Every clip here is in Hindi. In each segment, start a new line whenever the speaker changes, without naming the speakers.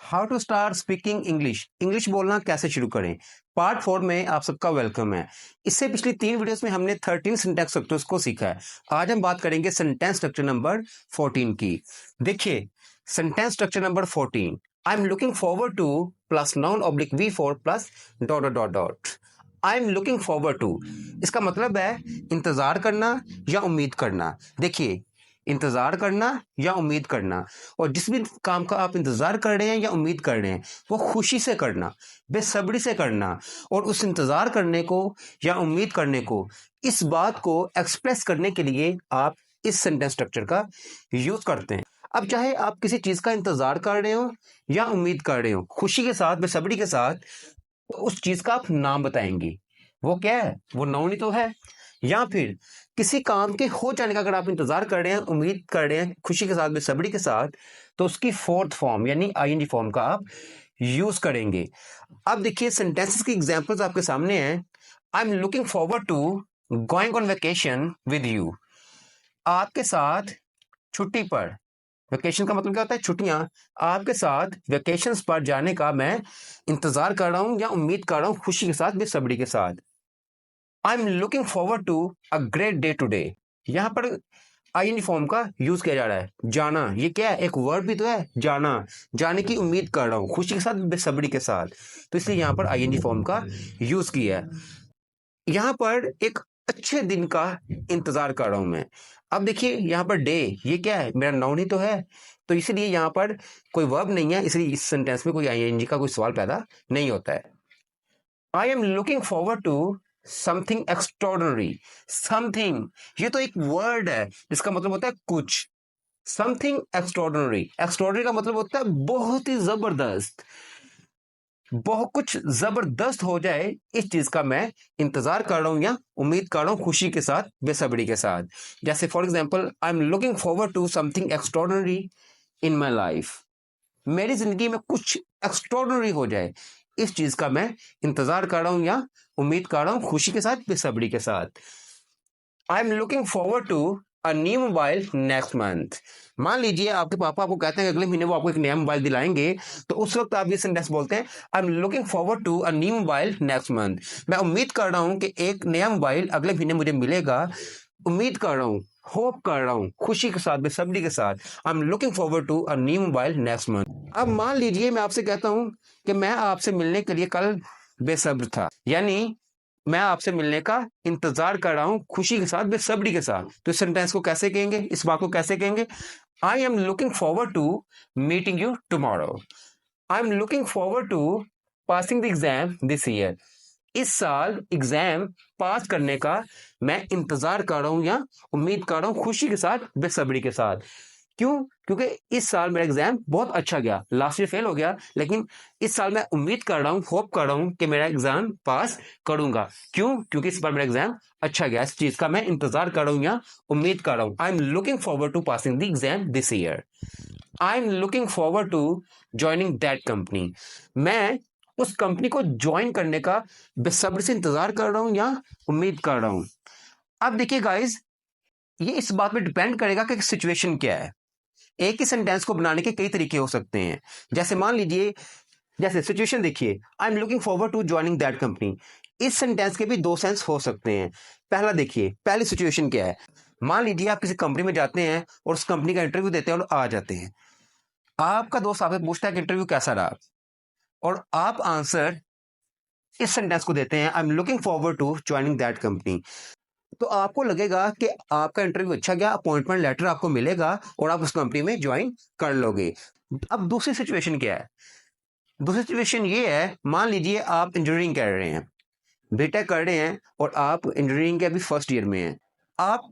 How to start speaking English, English बोलना कैसे शुरू करें। पार्ट 4 में आप सबका वेलकम है। इससे पिछली 3 वीडियोस में हमने 13 सिंटैक्स स्ट्रक्चर्स को सीखा है। आज हम बात करेंगे सेंटेंस स्ट्रक्चर नंबर 14 की। देखिए, sentence structure number 14, I am looking forward to plus noun oblique V4 plus dot dot dot dot. I am looking forward to, इसका मतलब है इंतजार करना या उम्मीद करना। देखिए, इंतजार करना या उम्मीद करना, और जिस भी काम का आप इंतजार कर रहे हैं या उम्मीद कर रहे हैं वो खुशी से करना, बेसब्री से करना, और उस इंतजार करने को या उम्मीद करने को, इस बात को एक्सप्रेस करने के लिए आप इस सेंटेंस स्ट्रक्चर का यूज करते हैं। अब चाहे आप किसी चीज का इंतजार कर रहे हो या उम्मीद कर रहे हो, खुशी के साथ, बेसब्री के साथ, तो उस चीज का आप नाम बताएंगे। वो क्या है? वो नाउन ही तो है। या फिर किसी काम के हो जाने का अगर आप इंतजार कर रहे हैं, उम्मीद कर रहे हैं, खुशी के साथ, बेसब्री के साथ, तो उसकी फोर्थ फॉर्म यानी आईएनजी फॉर्म का आप यूज करेंगे। अब देखिए, सेंटेंसेस की एग्जांपल्स आपके सामने हैं। I am looking forward to going on vacation with you. आपके साथ छुट्टी पर, वेकेशन का मतलब क्या होता है? छुट्टियां। आपके साथ वेकेशंस पर जाने का मैं इंतजार कर रहा हूं या उम्मीद कर रहा हूं, खुशी के साथ, बेसब्री के साथ। I am looking forward to a great day today. यहां पर आईएनजी फॉर्म का यूज किया जा रहा है। जाना, ये क्या है? एक वर्ब भी तो है, जाना। जाने की उम्मीद कर रहा हूं, खुशी के साथ, बेसब्री के साथ, तो इसलिए यहां पर आईएनजी फॉर्म का यूज किया है। यहां पर एक अच्छे दिन का इंतजार कर रहा हूं मैं। अब देखिए, यहां पर डे, ये क्या है? मेरा नाउन ही तो है, तो इसलिए यहां पर कोई वर्ब नहीं है, इसलिए इस सेंटेंस में कोई आईएनजी का कोई सवाल पैदा नहीं होता है। I am looking forward to something extraordinary. Something, ये तो एक वर्ड है जिसका मतलब होता है कुछ। समथिंग एक्स्ट्रॉर्डनरी, एक्स्ट्रॉर्डनरी का मतलब होता है बहुत ही जबरदस्त। बहुत कुछ जबरदस्त हो जाए, इस चीज का मैं इंतजार कर रहा हूं या उम्मीद कर रहा हूं, खुशी के साथ, बेसब्री के साथ। जैसे for example, I am looking forward to something extraordinary in my life. मेरी जिंदगी में कुछ एक्स्ट्रॉर्डनरी हो जाए, इस चीज का मैं इंतजार कर रहा हूं या उम्मीद कर रहा हूं, खुशी के साथ, बेसब्री के साथ। I am looking forward to a new mobile next month. मान लीजिए आपके पापा आपको कहते हैं कि अगले महीने वो आपको एक नया मोबाइल दिलाएंगे, तो उस वक्त आप ये सेंटेंस बोलते हैं, I am looking forward to a new mobile next month. मैं उम्मीद कर रहा हूं कि एक नया मोबाइल अगले महीने मुझे मिलेगा। उम्मीद कर रहा हूं, होप कर रहा हूं, खुशी के साथ, बेसब्री के साथ। I am looking forward to a new mobile next month. अब मान लीजिए मैं आपसे कहता हूं कि मैं आपसे मिलने के लिए कल बेसब्र था, यानी मैं आपसे मिलने का इंतजार कर रहा हूं, खुशी के साथ, बेसब्री के साथ। तो इस सेंटेंस को कैसे कहेंगे? इस बात को कैसे कहेंगे? I am looking forward to meeting you tomorrow. I am looking forward to passing the exam this year. इस साल एग्जाम पास करने का मैं इंतजार कर रहा हूं या उम्मीद कर रहा हूं, खुशी के साथ, बेसब्री के साथ। क्यों? क्योंकि इस साल मेरा एग्जाम बहुत अच्छा गया। लास्ट ईयर फेल हो गया, लेकिन इस साल मैं उम्मीद कर रहा हूं, होप कर रहा हूं कि मेरा एग्जाम पास करूंगा। क्यों? क्योंकि इस बार मेरा एग्जाम अच्छा गया। इस चीज का मैं इंतजार कर रहा हूं या उम्मीद कर रहा हूं। I am looking forward to passing the exam this year. I am looking forward to joining that company. मैं उस कंपनी को ज्वाइन करने का बेसब्री से इंतजार कर रहा हूं या उम्मीद कर रहा हूं। अब देखिए गाइस, ये इस बात पे डिपेंड करेगा कि सिचुएशन क्या है। एक ही सेंटेंस को बनाने के कई तरीके हो सकते हैं। जैसे मान लीजिए, जैसे सिचुएशन देखिए, I am looking forward to joining that company. इस सेंटेंस के भी दो सेंस हो सकते हैं। पहला देखिए, पहली सिचुएशन क्या है? मान लीजिए आप किसी कंपनी में जाते हैं और उस कंपनी का इंटरव्यू देते हैं और आ जाते हैं। आपका दोस्त आपसे पूछता है कि इंटरव्यू कैसा रहा, और आप आंसर इस सेंटेंस को देते हैं, I am looking forward to joining that company. तो आपको लगेगा कि आपका इंटरव्यू अच्छा गया, अपॉइंटमेंट लेटर आपको मिलेगा और आप उस कंपनी में ज्वाइन कर लोगे। अब दूसरी सिचुएशन क्या है? दूसरी सिचुएशन ये है, मान लीजिए आप इंजीनियरिंग कर रहे हैं, बीटेक कर रहे हैं, और आप इंजीनियरिंग के अभी फर्स्ट ईयर में हैं। आप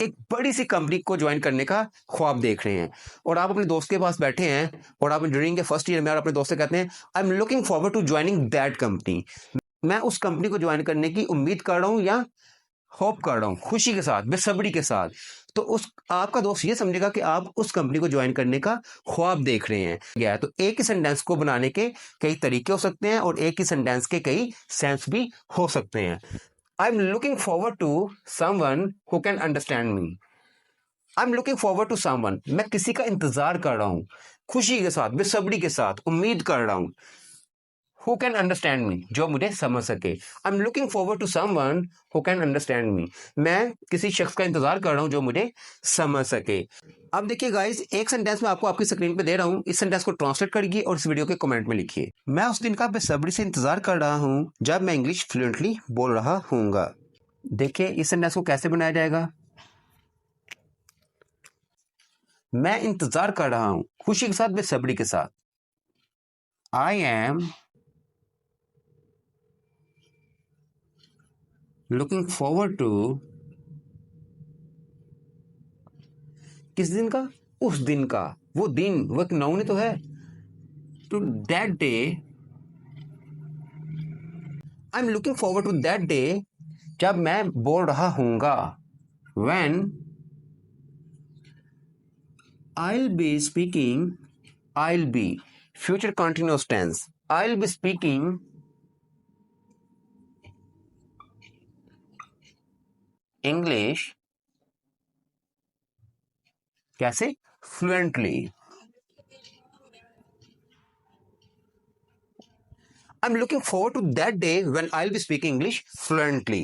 एक बड़ी सी कंपनी को ज्वाइन करने का ख्वाब देख रहे हैं, और आप अपने दोस्त के पास बैठे हैं, और आप इंजीनियरिंग के फर्स्ट ईयर में, और अपने दोस्त से कहते हैं, I am looking forward to joining that company. मैं उस कंपनी को ज्वाइन करने की उम्मीद कर रहा हूं या होप कर रहा हूं, खुशी के साथ, बेसब्री के साथ। तो उस आपका दोस्त ये समझेगा कि आप उस कंपनी को ज्वाइन करने का ख्वाब देख रहे हैं। गया तो एक ही सेंटेंस को बनाने के कई तरीके हो सकते हैं, और एक ही सेंटेंस के कई सेंस भी हो सकते हैं। I am looking forward to someone who can understand me. I am looking forward to someone, मैं किसी का इंतजार कर रहा हूं। खुशी के साथ, बेसब्री के साथ, उम्मीद कर रहा हूं। Who can understand me? जो मुझे समझ सके। I'm looking forward to someone who can understand me. मैं किसी शख्स का इंतजार कर रहा हूं जो मुझे समझ सके। अब देखिए गाइस, एक सेंटेंस में आपको आपकी स्क्रीन पे दे रहा हूं, इस सेंटेंस को ट्रांसलेट करिए और इस वीडियो के कमेंट में लिखिए। मैं उस दिन का बेसब्री से इंतजार कर रहा हूं जब मैं इंग्लिश फ्लुएंटली बोल रहा हूँगा। देखिए इस सेंटेंस को कैसे बनाया जाएगा। मैं इंतजार कर रहा हूं, खुशी के साथ, बेसब्री के साथ। I am looking forward to, किस दिन का? उस दिन का। वो दिन, वो एक नाउन ही तो है। To that day, I am looking forward to that day, जब मैं बोल रहा हूँगा। When I'll be speaking, I'll be, future continuous tense, I'll be speaking English, कैसे? Fluently. I'm looking forward to that day when I'll be speaking English fluently.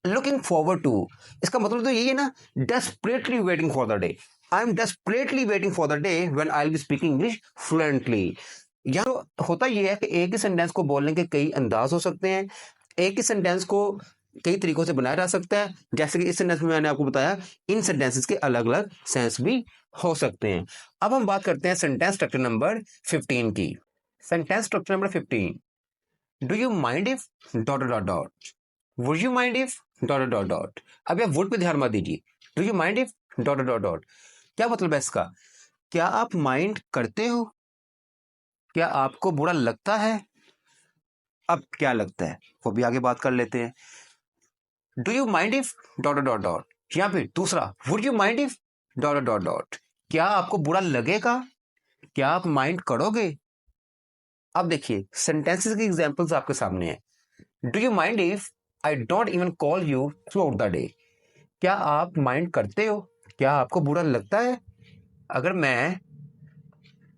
Looking forward to, इसका मतलब तो यही है ना, desperately waiting for the day. I'm desperately waiting for the day when I'll be speaking English fluently. यहाँ होता ये है कि एक ही सेंटेंस को बोलने के कई अंदाज हो सकते हैं, एक ही सेंटेंस को कई तरीकों से बनाया जा सकता है। जैसे कि इस सेंटेंस में मैंने आपको बताया, इन सेंटेंसेस के अलग अलग सेंस भी हो सकते हैं। अब हम बात करते हैं सेंटेंस स्ट्रक्चर नंबर 15 की। Sentence structure number 15, do you mind if dot dot dot, would you mind if dot dot dot. अब आप वुड पे ध्यान मत दीजिए, do you mind if dot dot dot, क्या मतलब है इसका? क्या आप माइंड करते हो? क्या आपको बुरा लगता है? अब क्या लगता है वो भी आगे बात कर लेते हैं। Do you mind if dot dot dot, यहाँ पे दूसरा, would you mind if dot dot dot, क्या आपको बुरा लगेगा? क्या आप माइंड करोगे? अब देखिए सेंटेंसेस की एग्जांपल्स आपके सामने है। Do you mind if I don't even call you through out the day, क्या आप माइंड करते हो? क्या आपको बुरा लगता है अगर मैं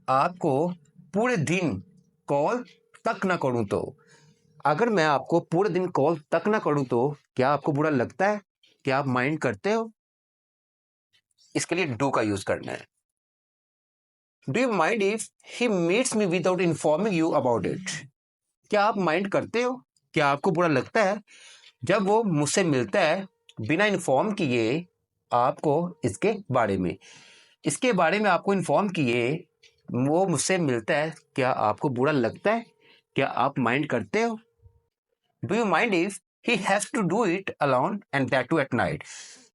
आपको पूरे दिन कॉल तक ना करूं तो? अगर मैं आपको पूरे दिन कॉल तक ना करूं तो क्या आपको बुरा लगता है? क्या आप माइंड करते हो? इसके लिए डू का यूज करना है। Do you mind if he meets me without informing you about it, क्या आप माइंड करते हो? क्या आपको बुरा लगता है जब वो मुझसे मिलता है बिना इन्फॉर्म किए आपको इसके बारे में? इसके बारे में आपको इन्फॉर्म किए वो मुझसे मिलता है, क्या आपको बुरा लगता है? क्या आप माइंड करते हो? Do you mind if he has to do it alone and that too at night.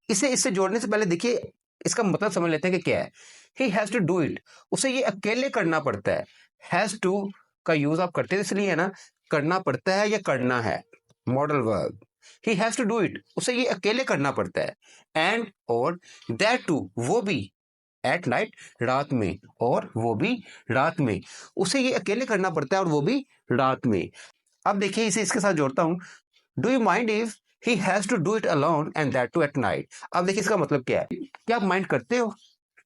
इससे जोड़ने से पहले देखिए इसका मतलब समझ लेते हैं कि क्या है। He has to do it, उसे ये अकेले करना पड़ता है। हैज टू का यूज आप करते हैं इसलिए है ना, करना पड़ता है या करना है, modal verb. He has to do it, उसे ये अकेले करना पड़ता है। एंड और दैट टू, वो भी, एट नाइट, रात में, और वो भी रात में, उसे ये अकेले करना पड़ता है और वो भी रात में। अब देखिए इसे इसके साथ जोड़ता हूं, do you mind if he has to do it alone and that too at night. अब देखिए इसका मतलब क्या है, क्या आप माइंड करते हो?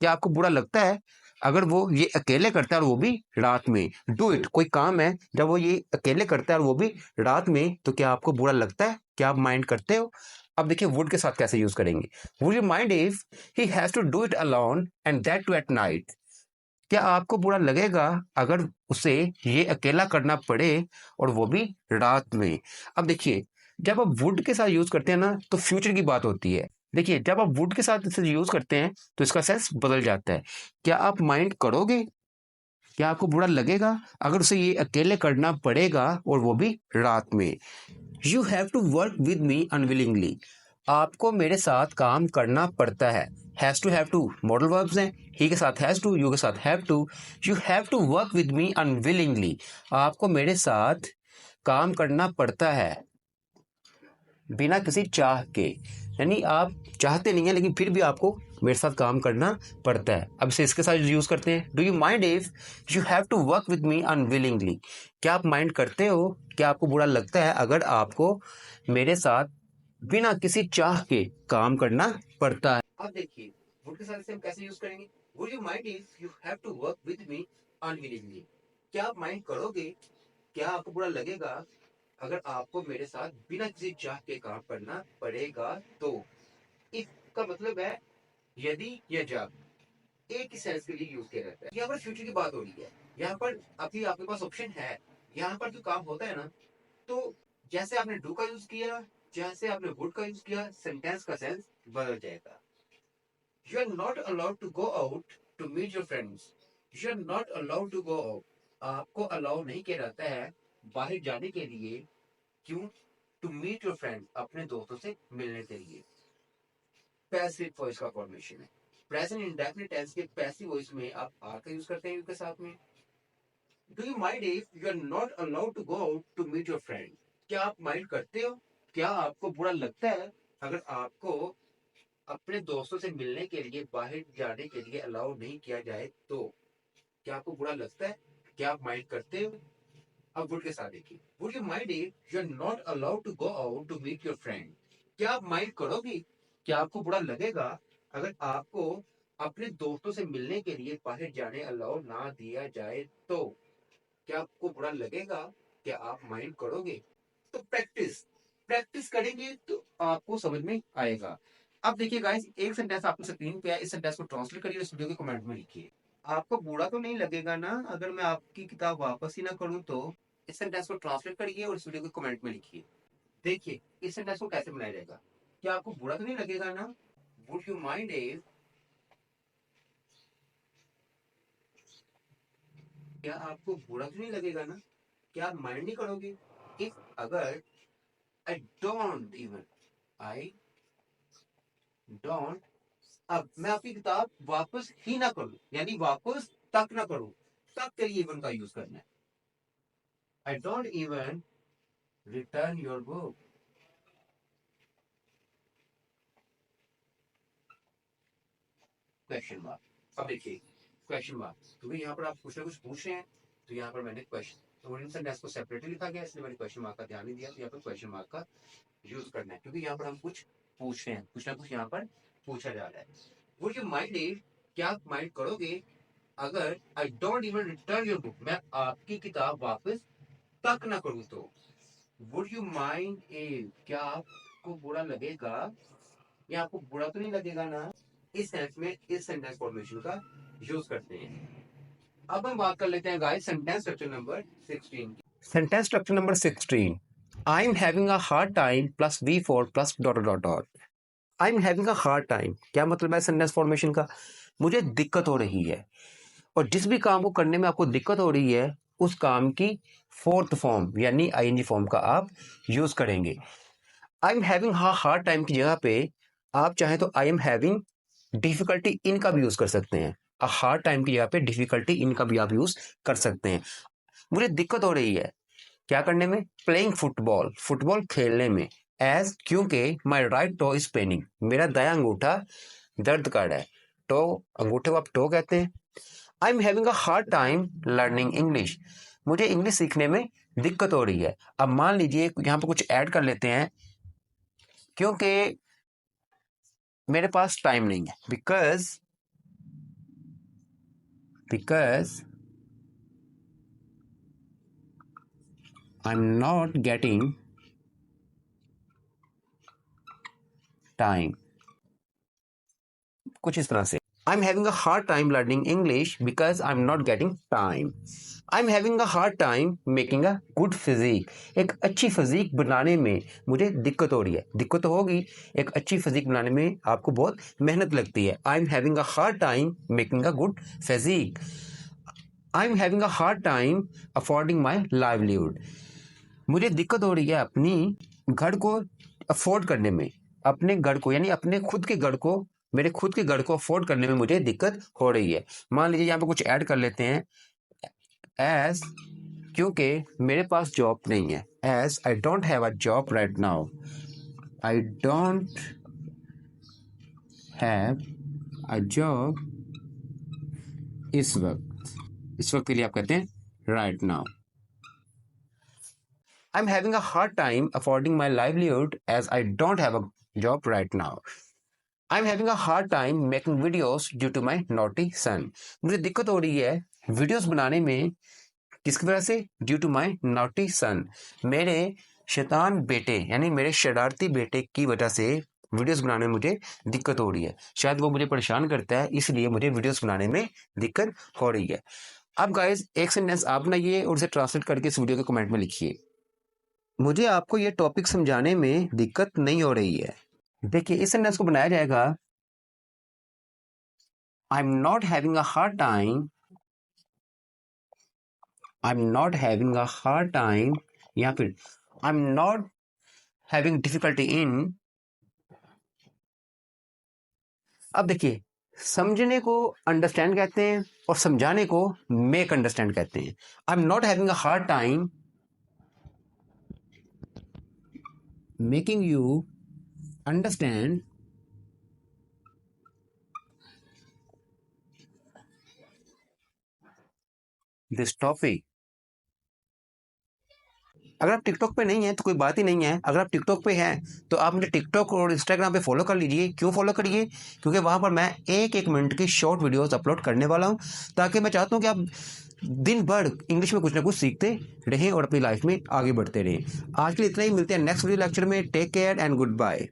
क्या आपको बुरा लगता है अगर वो ये अकेले करता है और वो भी रात में? डू इट कोई काम है, जब वो ये अकेले करता है और वो भी रात में, तो क्या आपको बुरा लगता है? क्या आप माइंड करते हो? अब देखिए वुड के साथ कैसे यूज करेंगे। Would you mind if he has to do it alone and that too at night, क्या आपको बुरा लगेगा अगर उसे ये अकेला करना पड़े और वो भी रात में? अब देखिए जब आप वुड के साथ यूज करते हैं ना तो फ्यूचर की बात होती है। देखिए जब आप वुड के साथ इसे यूज करते हैं तो इसका सेंस बदल जाता है। क्या आप माइंड करोगे? क्या आपको बुरा लगेगा अगर उसे ये अकेले करना पड़ेगा और वो भी रात में? You have to work with me unwillingly, आपको मेरे साथ काम करना पड़ता है। Has to, have to modal verbs हैं, ही के साथ हैज टू, यू के साथ have to. You have to work with me unwillingly, आपको मेरे साथ काम करना पड़ता है बिना किसी चाह के, यानी आप चाहते नहीं है लेकिन फिर भी आपको मेरे साथ काम करना पड़ता है। अब इसे इसके साथ यूज करते हैं। Do you mind if you have to work with me unwillingly, क्या आप माइंड करते हो? क्या आपको बुरा लगता है अगर आपको मेरे साथ बिना किसी चाह के काम करना पड़ता है? अब देखिए वुड के साथ इसे हम कैसे यूज करेंगे। Would you mind if you have to work with me unwillingly? क्या आप माइंड करोगे, क्या आपको बुरा लगेगा अगर आपको मेरे साथ बिना किसी चाह के काम करना पड़ेगा? तो इफ का मतलब है यदि या जब, एक ही सेंस के लिए यूज किया जाता है। यहाँ पर फ्यूचर की बात हो रही है, यहाँ पर अभी आपके पास ऑप्शन है। यहाँ पर जो काम होता है ना, तो जैसे आपने डू का यूज किया, जैसे आपने वुड का यूज किया, सेंटेंस का सेंस बदल जाएगा। You are not allowed to go out to meet your friends. You are not allowed to go out, आपको अलाउ नहीं किया जाता है बाहर जाने के लिए। क्यों? टू मीट योर फ्रेंड, अपने दोस्तों से मिलने के लिए। पैसिव वॉइस का फॉर्मेशन है। प्रेजेंट इंडेफिनिट टेंस के पैसिव वॉइस में आप आर का यूज करते हैं यू के साथ में। Do you mind if you are not allowed to go out to meet your friend? क्या आप माइंड करते हो, क्या आपको बुरा लगता है अगर आपको अपने दोस्तों से मिलने के लिए बाहर जाने के लिए अलाउ नहीं किया जाए? तो क्या आपको बुरा लगता है, क्या आप माइंड करते हो? अब वुड के साथ देखिए, would you mind if you are not allowed to go out to meet your friend? क्या आप माइंड करोगी, क्या आपको बुरा लगेगा अगर आपको अपने दोस्तों से मिलने के लिए बाहर जाने अलाउ ना दिया जाए? तो क्या आपको बुरा लगेगा, क्या आप माइंड करोगे? तो प्रैक्टिस, प्रैक्टिस करेंगे तो आपको समझ में आएगा। अब देखिए गाइस, एक सेंटेंस आपको स्क्रीन पे है, इस सेंटेंस को ट्रांसलेट करिए, इस वीडियो के कमेंट में लिखिए। आपको बुरा तो नहीं लगेगा ना अगर मैं आपकी किताब वापस ही ना करूं? तो इस सेंटेंस को ट्रांसलेट करिए और इस वीडियो के कमेंट में लिखिए। देखिए इस सेंटेंस को कैसे बनाया जाएगा। क्या आपको बुरा तो नहीं लगेगा ना? वुड यू माइंड इफ, क्या आपको बुरा तो नहीं लगेगा ना, क्या आप माइंड नहीं करोगे? इफ, अगर, I don't even, I don't, अब मैं आपकी किताब वापस ही ना करूं, यानी वापस तक ना करूं, तक के लिए इवन का यूज करना है। I don't even return your book. Question mark. अब देखिए क्वेश्चन मार्क, क्योंकि यहाँ पर आप कुछ ना कुछ पूछ रहे हैं, तो यहाँ पर मैंने क्वेश्चन, तो इन सेंटेंस को सेपरेटली लिखा गया, इसलिए मैंने क्वेश्चन मार्क का ध्यान नहीं दिया। तो यहाँ पर क्वेश्चन मार्क का यूज करना है, क्योंकि यहाँ पर हम कुछ पूछ रहे हैं, कुछ ना कुछ यहाँ पर पूछा जा रहा है। वुड यू माइंड इफ, क्या आप माइंड करोगे अगर I don't even return your book, मैं आपकी किताब वापस तक ना करूं? तो वुड यू माइंड इफ, क्या आपको बुरा लगेगा, या आपको बुरा तो नहीं लगेगा ना? इस सेंस में इस सेंटेंस फॉर्मेशन का यूज करते हैं। अब हम बात कर लेते हैं गाइस सेंटेंस स्ट्रक्चर नंबर 16 की। Sentence structure number 16, I am having a hard time plus V4 plus dot dot dot. I am having a hard time, क्या मतलब है सेंटेंस फॉर्मेशन का? मुझे दिक्कत हो रही है। और जिस भी काम को करने में आपको दिक्कत हो रही है, उस काम की फोर्थ फॉर्म यानी आईएनजी फॉर्म का आप यूज करेंगे। आई एम हैविंग हार्ड टाइम की जगह पे आप चाहें तो आई एम हैविंग डिफिकल्टी इन का भी यूज कर सकते हैं। हार्ड टाइम की जगह पे डिफिकल्टी इन का भी आप यूज कर सकते हैं। मुझे दिक्कत हो रही है क्या करने में? प्लेइंग फुटबॉल, फुटबॉल खेलने में। एज, क्योंकि my right toe is paining, मेरा दाया अंगूठा दर्द कर रहा है। टो, अंगूठे को आप टो कहते हैं। I am having a hard time learning English, मुझे इंग्लिश सीखने में दिक्कत हो रही है। अब मान लीजिए यहाँ पर कुछ ऐड कर लेते हैं, क्योंकि मेरे पास टाइम नहीं है। Because I am not getting time, कुछ इस तरह से। I am having a hard time learning English because I am not getting time. I am having a hard time making a good physique, एक अच्छी फिजिक बनाने में मुझे दिक्कत हो रही है। दिक्कत तो होगी, एक अच्छी फिजिक बनाने में आपको बहुत मेहनत लगती है। I am having a hard time making a good physique. I am having a hard time affording my livelihood, मुझे दिक्कत हो रही है अपनी घर को अफोर्ड करने में, अपने घर को यानी अपने खुद के घर को, मेरे खुद के घर को अफोर्ड करने में मुझे दिक्कत हो रही है। मान लीजिए यहाँ पे कुछ ऐड कर लेते हैं, एज, क्योंकि मेरे पास जॉब नहीं है। As I don't have a job right now, I don't have a job इस वक्त के लिए आप कहते हैं right now. I'm having a hard time affording my livelihood as I don't have a job right now. I am having a hard time making videos due to my naughty son. मुझे दिक्कत हो रही है वीडियोस बनाने में, किसकी वजह से? ड्यू टू माई नॉटी सन, मेरे शैतान बेटे यानी मेरे शरारती बेटे की वजह से वीडियोस बनाने में मुझे दिक्कत हो रही है। शायद वो मुझे परेशान करता है, इसलिए मुझे वीडियोस बनाने में दिक्कत हो रही है। अब गाइस एक सेंटेंस आप बनाइए और उसे ट्रांसलेट करके इस वीडियो के कमेंट में लिखिए। मुझे आपको ये टॉपिक समझाने में दिक्कत नहीं हो रही है। देखिए इस सेंटेंस को बनाया जाएगा, आई am not having a hard time, I am not having a hard time, या फिर आई am not having difficulty in. अब देखिए समझने को अंडरस्टैंड कहते हैं और समझाने को मेक अंडरस्टैंड कहते हैं। I am not having a hard time making you understand this topic. अगर आप टिकटॉक पे नहीं हैं तो कोई बात ही नहीं है। अगर आप टिकटॉक पे हैं तो आप मुझे टिकटॉक और इंस्टाग्राम पे फॉलो कर लीजिए। क्यों फॉलो करिए? क्योंकि वहाँ पर मैं एक एक मिनट की शॉर्ट वीडियोस अपलोड करने वाला हूँ, ताकि मैं चाहता हूँ कि आप दिन भर इंग्लिश में कुछ ना कुछ सीखते रहें और अपनी लाइफ में आगे बढ़ते रहें। आज के लिए इतना ही, मिलते हैं नेक्स्ट वीडियो लेक्चर में। Take care and good bye.